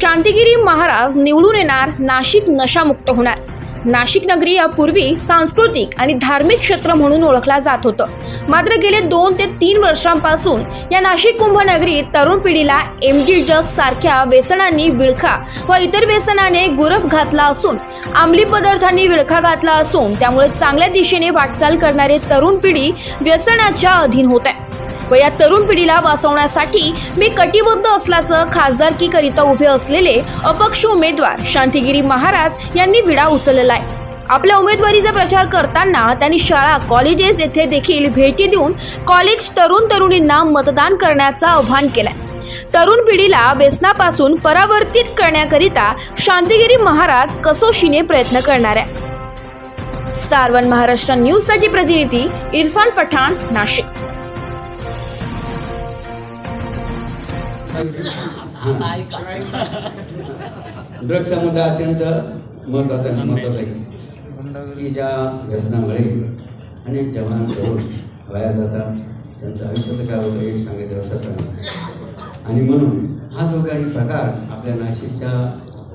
शांतिगिरी महाराज निवडून येणार, नाशिक नशामुक्त होणार। नाशिक नगरी यापूर्वी सांस्कृतिक आणि धार्मिक क्षेत्र म्हणून ओळखला जात होतं, मात्र गेले 2 ते 3 वर्षांपासून या नाशिक कुंभनगरीत तरुण पिढीला एमडी ड्रग्ज सारख्या व्यसनांनी विळखा व इतर व्यसनाने गुरफ घातला असून अंमली पदार्थांनी विळखा घातला असून त्यामुळे चांगल्या दिशेने वाटचाल करणारे तरुण पिढी व्यसनाच्या अधीन होत आहे व या तरुण पिढीला वाचवण्यासाठी मी कटिबद्ध असल्याचं खासदारकीकरिता उभे असलेले अपक्ष उमेदवार शांतिगिरी महाराज यांनी विडा उचलला आहे। आपल्या उमेदवारीचा प्रचार करताना त्यांनी शाळा कॉलेजेस येथे देखील भेटी देऊन कॉलेज तरुणींना मतदान करण्याचं आवाहन केलंय। तरुण पिढीला व्यसनापासून परावर्तित करण्याकरिता शांतिगिरी महाराज कसोशीने प्रयत्न करणार आहे। स्टार 1 महाराष्ट्र न्यूज साठी प्रतिनिधी इरफान पठाण, नाशिक। ड्रग्सचा मुद्दा अत्यंत महत्त्वाचा आहे की ज्या व्यसनामुळे अनेक जवान तरुण वाया जातात, त्यांचं आयुष्याचं काय होतं हे सांगायचं असं नाही। आणि म्हणून हा जो काही प्रकार आपल्या नाशिकच्या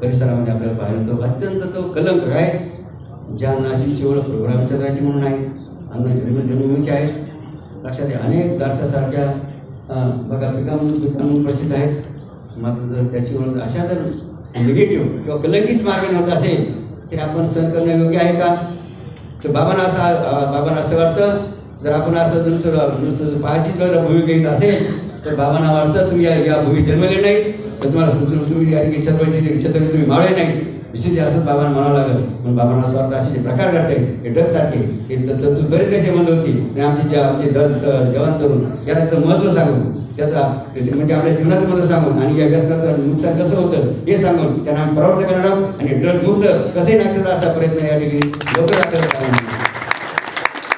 परिसरामध्ये आपल्याला पाहायला तो अत्यंत तो कलंक आहे। ज्या नाशिकची ओळख प्रोग्रामचंद्राची म्हणून आहे, अन्न जन्मभूमीची आहे, लक्षात आहे। अनेक दाक्षासारख्या बघा पिकांहून प्रसिद्ध आहेत, मात्र जर त्याची ओळख अशा जर निगेटिव्ह किंवा कलंकित मार्गाने होत असेल तर आपण सहन करणं योग्य आहे का? तर बाबांना असं वाटतं, जर आपण असं नुसतं पाहायची जर भूमी घेत असेल तर बाबांना वाटतं तुम्ही या भूमीत जन्मले नाही, तर तुम्हाला तुम्ही छत्रपती तुम्ही मावळे नाही, विशेष असंच बाबांना म्हणावं लागेल। पण बाबांना असं वाटतं असे जे प्रकार घडते हे ड्रग्जसारखे हे तू त्वरित कसे बंद होती आणि आमचे जवान तरुण याचं महत्त्व सांगून त्याचा म्हणजे आपल्या जीवनाचं महत्त्व सांगून आणि या व्यसनाचं नुकसान कसं होतं हे सांगून त्यांना आम्ही प्रवृत्त करणार आहोत आणि ड्रग मुक्त कसे नाक्षर असा प्रयत्न या ठिकाणी लवकर